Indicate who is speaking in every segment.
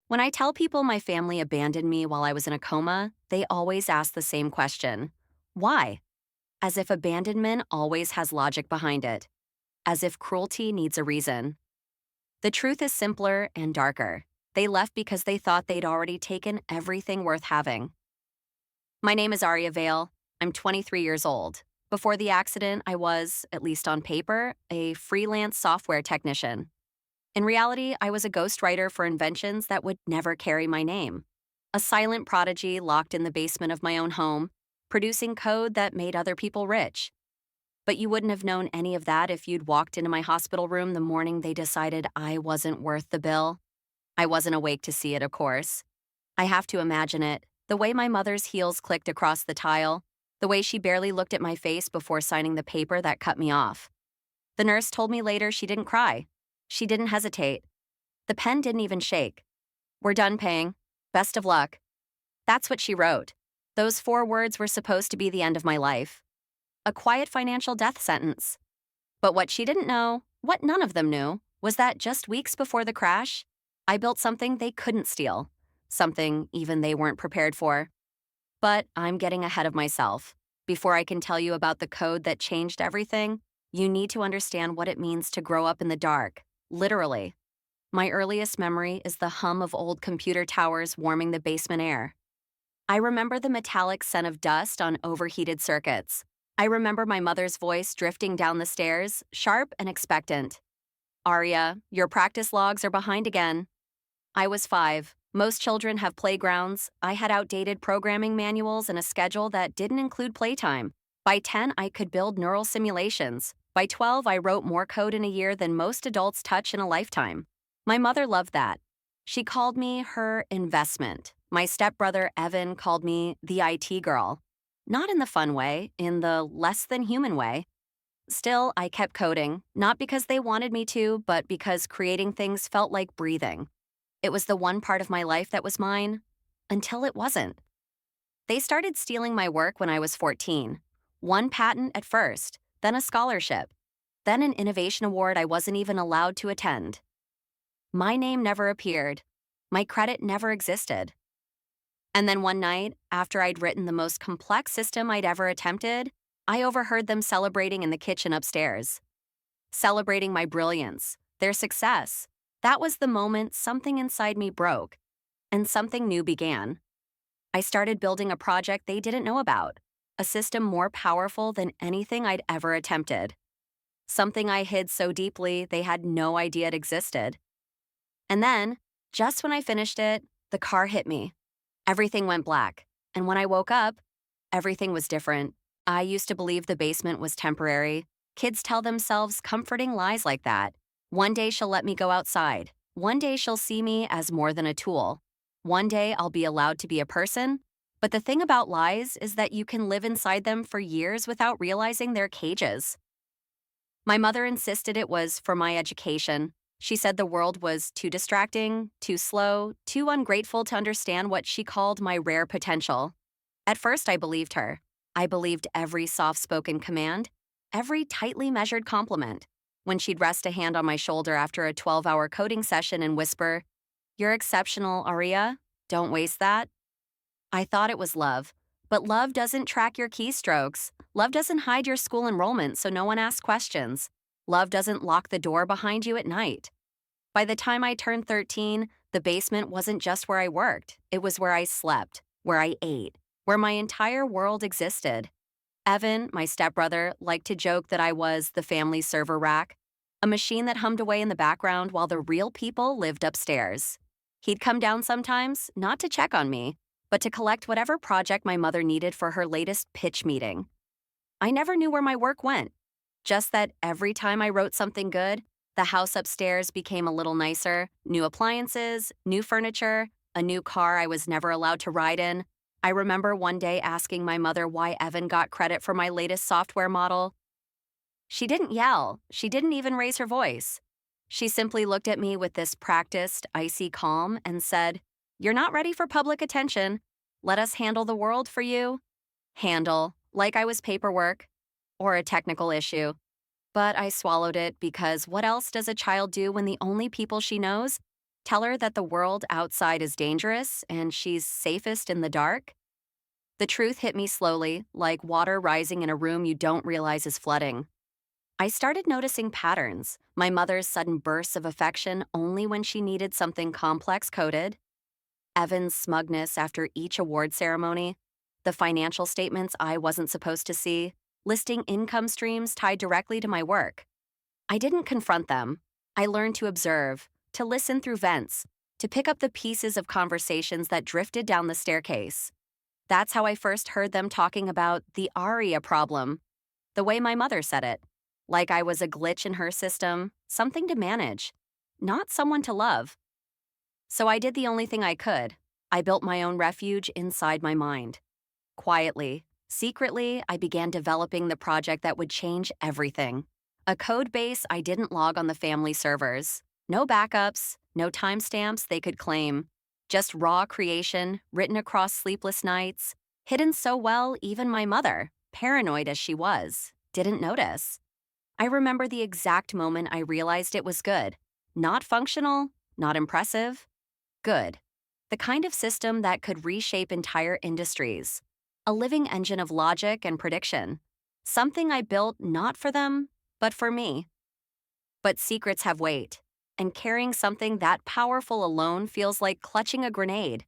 Speaker 1: When I tell people my family abandoned me while I was in a coma, they always ask the same question. Why? As if abandonment always has logic behind it. As if cruelty needs a reason. The truth is simpler and darker. They left because they thought they'd already taken everything worth having. My name is Aria Vale. I'm 23 years old. Before the accident, I was, at least on paper, a freelance software technician. In reality, I was a ghostwriter for inventions that would never carry my name. A silent prodigy locked in the basement of my own home, producing code that made other people rich. But you wouldn't have known any of that if you'd walked into my hospital room the morning they decided I wasn't worth the bill. I wasn't awake to see it, of course. I have to imagine it, the way my mother's heels clicked across the tile, the way she barely looked at my face before signing the paper that cut me off. The nurse told me later she didn't cry. She didn't hesitate. The pen didn't even shake. "We're done paying. Best of luck." That's what she wrote. Those 4 words were supposed to be the end of my life. A quiet financial death sentence. But what she didn't know, what none of them knew, was that just weeks before the crash, I built something they couldn't steal. Something even they weren't prepared for. But I'm getting ahead of myself. Before I can tell you about the code that changed everything, you need to understand what it means to grow up in the dark. Literally. My earliest memory is the hum of old computer towers warming the basement air. I remember the metallic scent of dust on overheated circuits. I remember my mother's voice drifting down the stairs, sharp and expectant. "Aria, your practice logs are behind again." I was 5. Most children have playgrounds. I had outdated programming manuals and a schedule that didn't include playtime. By 10, I could build neural simulations. By 12, I wrote more code in a year than most adults touch in a lifetime. My mother loved that. She called me her investment. My stepbrother, Evan, called me the IT girl. Not in the fun way, in the less than human way. Still, I kept coding, not because they wanted me to, but because creating things felt like breathing. It was the one part of my life that was mine, until it wasn't. They started stealing my work when I was 14. One patent at first, then a scholarship, then an innovation award I wasn't even allowed to attend. My name never appeared. My credit never existed. And then one night, after I'd written the most complex system I'd ever attempted, I overheard them celebrating in the kitchen upstairs. Celebrating my brilliance, their success. That was the moment something inside me broke, and something new began. I started building a project they didn't know about, a system more powerful than anything I'd ever attempted. Something I hid so deeply they had no idea it existed. And then, just when I finished it, the car hit me. Everything went black, and when I woke up, everything was different. I used to believe the basement was temporary. Kids tell themselves comforting lies like that. One day she'll let me go outside. One day she'll see me as more than a tool. One day I'll be allowed to be a person. But the thing about lies is that you can live inside them for years without realizing they're cages. My mother insisted it was for my education. She said the world was too distracting, too slow, too ungrateful to understand what she called my rare potential. At first, I believed her. I believed every soft-spoken command, every tightly measured compliment. When she'd rest a hand on my shoulder after a 12-hour coding session and whisper, "You're exceptional, Aria. Don't waste that." I thought it was love. But love doesn't track your keystrokes. Love doesn't hide your school enrollment so no one asks questions. Love doesn't lock the door behind you at night. By the time I turned 13, the basement wasn't just where I worked. It was where I slept, where I ate, where my entire world existed. Evan, my stepbrother, liked to joke that I was the family server rack, a machine that hummed away in the background while the real people lived upstairs. He'd come down sometimes, not to check on me, but to collect whatever project my mother needed for her latest pitch meeting. I never knew where my work went, just that every time I wrote something good, the house upstairs became a little nicer, new appliances, new furniture, a new car I was never allowed to ride in. I remember one day asking my mother why Evan got credit for my latest software model. She didn't yell. She didn't even raise her voice. She simply looked at me with this practiced, icy calm and said, "You're not ready for public attention. Let us handle the world for you." Handle, like I was paperwork or a technical issue. But I swallowed it because what else does a child do when the only people she knows Tell her that the world outside is dangerous and she's safest in the dark? The truth hit me slowly, like water rising in a room you don't realize is flooding. I started noticing patterns. My mother's sudden bursts of affection only when she needed something complex coded, Evan's smugness after each award ceremony, the financial statements I wasn't supposed to see, listing income streams tied directly to my work. I didn't confront them. I learned to observe, to listen through vents, to pick up the pieces of conversations that drifted down the staircase. That's how I first heard them talking about the Aria problem, the way my mother said it. Like I was a glitch in her system, something to manage, not someone to love. So I did the only thing I could. I built my own refuge inside my mind. Quietly, secretly, I began developing the project that would change everything. A code base I didn't log on the family servers. No backups, no timestamps they could claim. Just raw creation, written across sleepless nights, hidden so well even my mother, paranoid as she was, didn't notice. I remember the exact moment I realized it was good. Not functional, not impressive. Good. The kind of system that could reshape entire industries. A living engine of logic and prediction. Something I built not for them, but for me. But secrets have weight, and carrying something that powerful alone feels like clutching a grenade.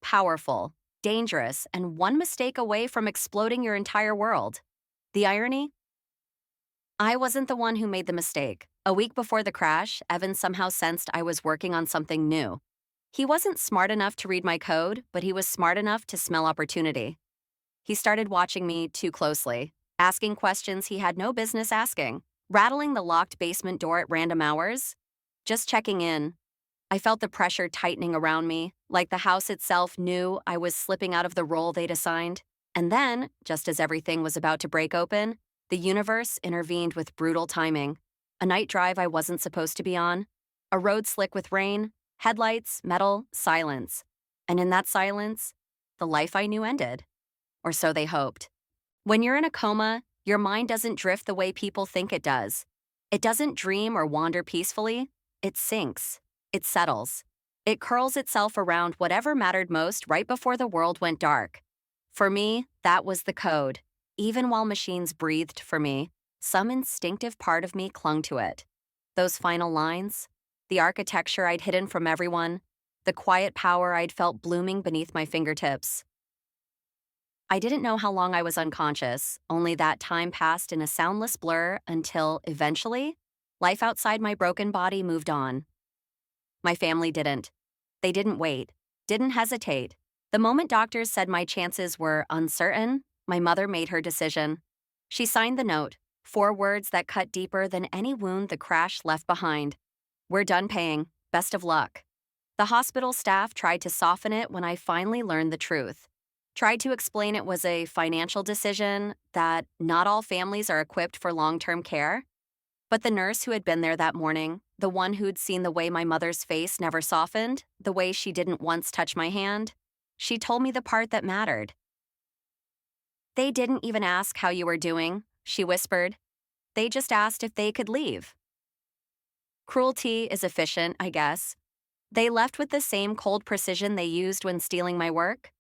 Speaker 1: Powerful, dangerous, and one mistake away from exploding your entire world. The irony? I wasn't the one who made the mistake. A week before the crash, Evan somehow sensed I was working on something new. He wasn't smart enough to read my code, but he was smart enough to smell opportunity. He started watching me too closely, asking questions he had no business asking, rattling the locked basement door at random hours, just checking in. I felt the pressure tightening around me, like the house itself knew I was slipping out of the role they'd assigned. And then, just as everything was about to break open, the universe intervened with brutal timing. A night drive I wasn't supposed to be on, a road slick with rain, headlights, metal, silence. And in that silence, the life I knew ended. Or so they hoped. When you're in a coma, your mind doesn't drift the way people think it does. It doesn't dream or wander peacefully. It sinks. It settles. It curls itself around whatever mattered most right before the world went dark. For me, that was the code. Even while machines breathed for me, some instinctive part of me clung to it. Those final lines, the architecture I'd hidden from everyone, the quiet power I'd felt blooming beneath my fingertips. I didn't know how long I was unconscious, only that time passed in a soundless blur until, eventually, life outside my broken body moved on. My family didn't. They didn't wait, didn't hesitate. The moment doctors said my chances were uncertain, my mother made her decision. She signed the note, 4 words that cut deeper than any wound the crash left behind. "We're done paying. Best of luck." The hospital staff tried to soften it when I finally learned the truth. Tried to explain it was a financial decision, that not all families are equipped for long-term care. But the nurse who had been there that morning, the one who'd seen the way my mother's face never softened, the way she didn't once touch my hand, she told me the part that mattered. "They didn't even ask how you were doing," she whispered. "They just asked if they could leave." Cruelty is efficient, I guess. They left with the same cold precision they used when stealing my work.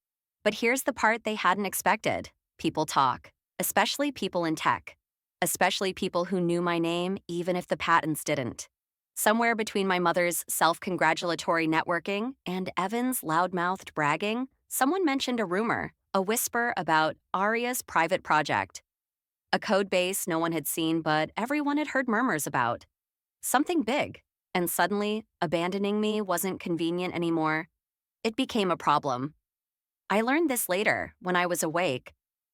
Speaker 1: But here's the part they hadn't expected. People talk, especially people in tech. Especially people who knew my name even if the patents didn't. Somewhere between my mother's self-congratulatory networking and Evan's loud-mouthed bragging, someone mentioned a rumor, a whisper about Aria's private project. A code base no one had seen but everyone had heard murmurs about. Something big. And suddenly, abandoning me wasn't convenient anymore. It became a problem. I learned this later, when I was awake,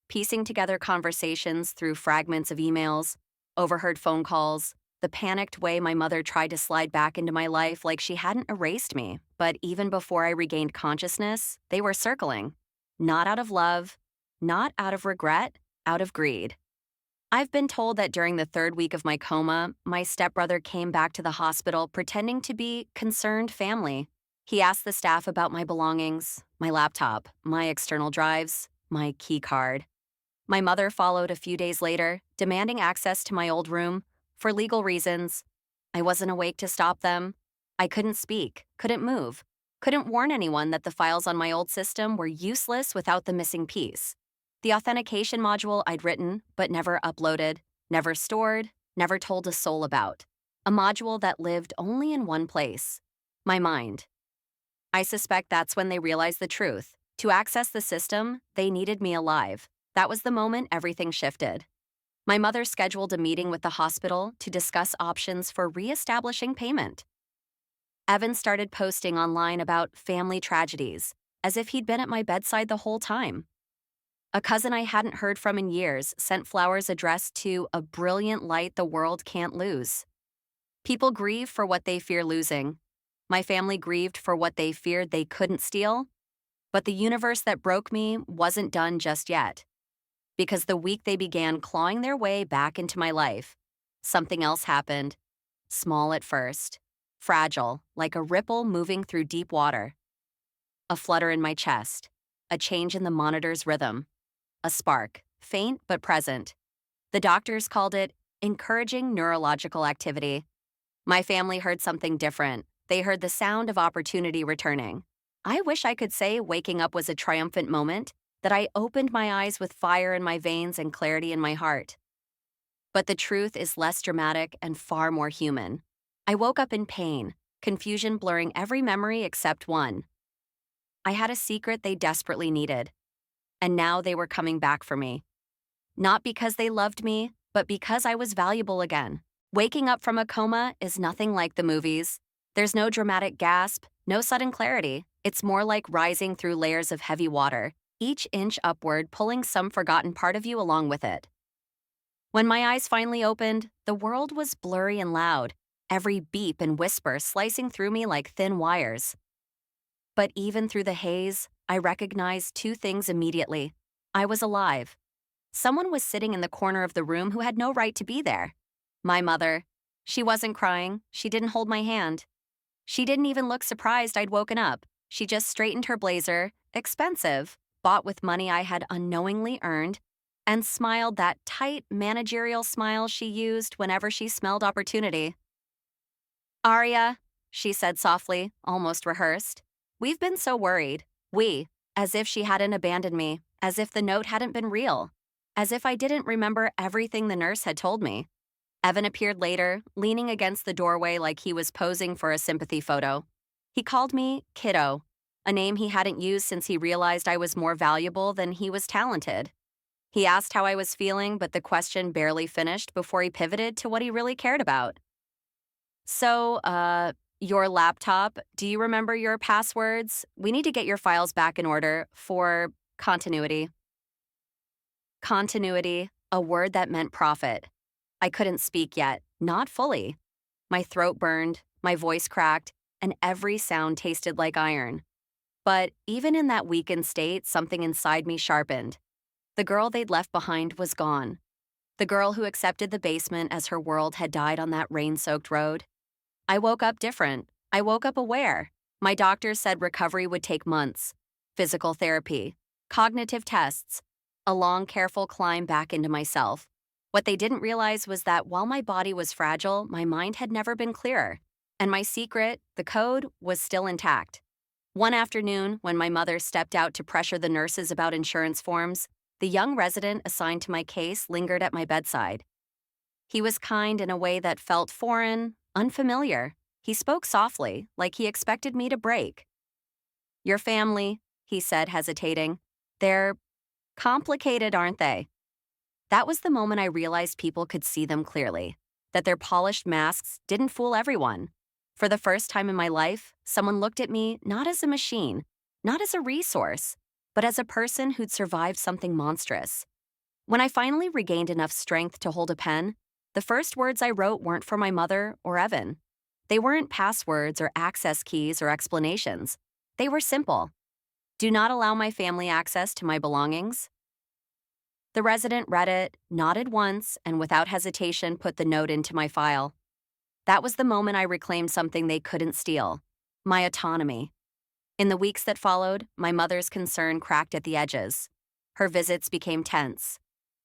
Speaker 1: piecing together conversations through fragments of emails, overheard phone calls, the panicked way my mother tried to slide back into my life like she hadn't erased me, but even before I regained consciousness, they were circling. Not out of love, not out of regret, out of greed. I've been told that during the 3rd week of my coma, my stepbrother came back to the hospital pretending to be concerned family. He asked the staff about my belongings, my laptop, my external drives, my key card. My mother followed a few days later, demanding access to my old room, for legal reasons. I wasn't awake to stop them. I couldn't speak, couldn't move, couldn't warn anyone that the files on my old system were useless without the missing piece. The authentication module I'd written, but never uploaded, never stored, never told a soul about. A module that lived only in one place: my mind. I suspect that's when they realized the truth. To access the system, they needed me alive. That was the moment everything shifted. My mother scheduled a meeting with the hospital to discuss options for reestablishing payment. Evan started posting online about family tragedies, as if he'd been at my bedside the whole time. A cousin I hadn't heard from in years sent flowers addressed to a brilliant light the world can't lose. People grieve for what they fear losing. My family grieved for what they feared they couldn't steal. But the universe that broke me wasn't done just yet. Because the week they began clawing their way back into my life, something else happened. Small at first, fragile, like a ripple moving through deep water. A flutter in my chest, a change in the monitor's rhythm, a spark, faint but present. The doctors called it encouraging neurological activity. My family heard something different. They heard the sound of opportunity returning. I wish I could say waking up was a triumphant moment, that I opened my eyes with fire in my veins and clarity in my heart. But the truth is less dramatic and far more human. I woke up in pain, confusion blurring every memory except one. I had a secret they desperately needed, and now they were coming back for me. Not because they loved me, but because I was valuable again. Waking up from a coma is nothing like the movies. There's no dramatic gasp, no sudden clarity. It's more like rising through layers of heavy water, each inch upward pulling some forgotten part of you along with it. When my eyes finally opened, the world was blurry and loud, every beep and whisper slicing through me like thin wires. But even through the haze, I recognized two things immediately. I was alive. Someone was sitting in the corner of the room who had no right to be there. My mother. She wasn't crying. She didn't hold my hand. She didn't even look surprised I'd woken up. She just straightened her blazer, expensive, bought with money I had unknowingly earned, and smiled that tight managerial smile she used whenever she smelled opportunity. "Aria," she said softly, almost rehearsed. "We've been so worried. We, as if she hadn't abandoned me, as if the note hadn't been real, as if I didn't remember everything the nurse had told me." Evan appeared later, leaning against the doorway like he was posing for a sympathy photo. He called me Kiddo, a name he hadn't used since he realized I was more valuable than he was talented. He asked how I was feeling, but the question barely finished before he pivoted to what he really cared about. "So, your laptop, do you remember your passwords? We need to get your files back in order for continuity." Continuity, a word that meant profit. I couldn't speak yet, not fully. My throat burned, my voice cracked, and every sound tasted like iron. But even in that weakened state, something inside me sharpened. The girl they'd left behind was gone. The girl who accepted the basement as her world had died on that rain-soaked road. I woke up different. I woke up aware. My doctors said recovery would take months. Physical therapy, cognitive tests, a long, careful climb back into myself. What they didn't realize was that while my body was fragile, my mind had never been clearer. And my secret, the code, was still intact. One afternoon, when my mother stepped out to pressure the nurses about insurance forms, the young resident assigned to my case lingered at my bedside. He was kind in a way that felt foreign, unfamiliar. He spoke softly, like he expected me to break. "Your family," he said, hesitating. "They're complicated, aren't they?" That was the moment I realized people could see them clearly, that their polished masks didn't fool everyone. For the first time in my life, someone looked at me not as a machine, not as a resource, but as a person who'd survived something monstrous. When I finally regained enough strength to hold a pen, the first words I wrote weren't for my mother or Evan. They weren't passwords or access keys or explanations. They were simple. "Do not allow my family access to my belongings." The resident read it, nodded once, and without hesitation put the note into my file. That was the moment I reclaimed something they couldn't steal: my autonomy. In the weeks that followed, my mother's concern cracked at the edges. Her visits became tense.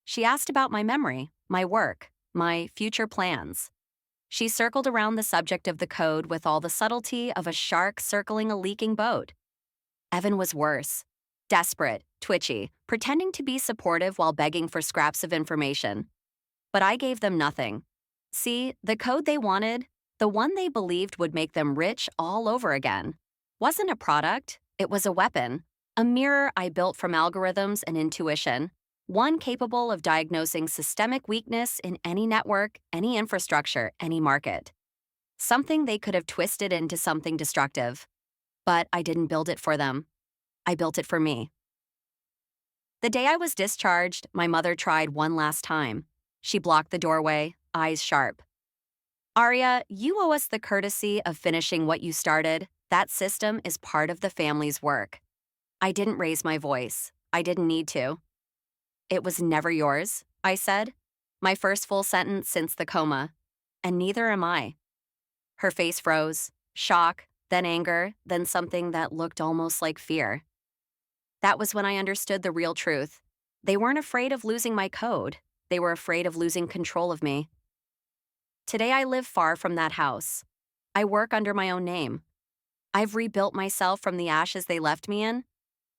Speaker 1: She asked about my memory, my work, my future plans. She circled around the subject of the code with all the subtlety of a shark circling a leaking boat. Evan was worse. Desperate, twitchy, pretending to be supportive while begging for scraps of information. But I gave them nothing. See, the code they wanted, the one they believed would make them rich all over again, wasn't a product, it was a weapon, a mirror I built from algorithms and intuition, one capable of diagnosing systemic weakness in any network, any infrastructure, any market. Something they could have twisted into something destructive. But I didn't build it for them. I built it for me. The day I was discharged, my mother tried one last time. She blocked the doorway, eyes sharp. Aria, you owe us the courtesy of finishing what you started. That system is part of the family's work. I didn't raise my voice. I didn't need to. It was never yours, I said. My first full sentence since the coma. And neither am I. Her face froze. Shock, then anger, then something that looked almost like fear. That was when I understood the real truth. They weren't afraid of losing my code. They were afraid of losing control of me. Today I live far from that house. I work under my own name. I've rebuilt myself from the ashes they left me in.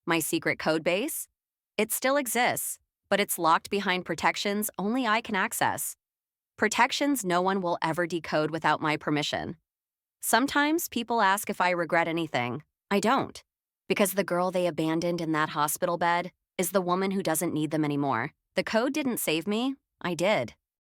Speaker 1: My secret code base? It still exists, but it's locked behind protections only I can access. Protections no one will ever decode without my permission. Sometimes people ask if I regret anything. I don't. Because the girl they abandoned in that hospital bed is the woman who doesn't need them anymore. The code didn't save me. I did.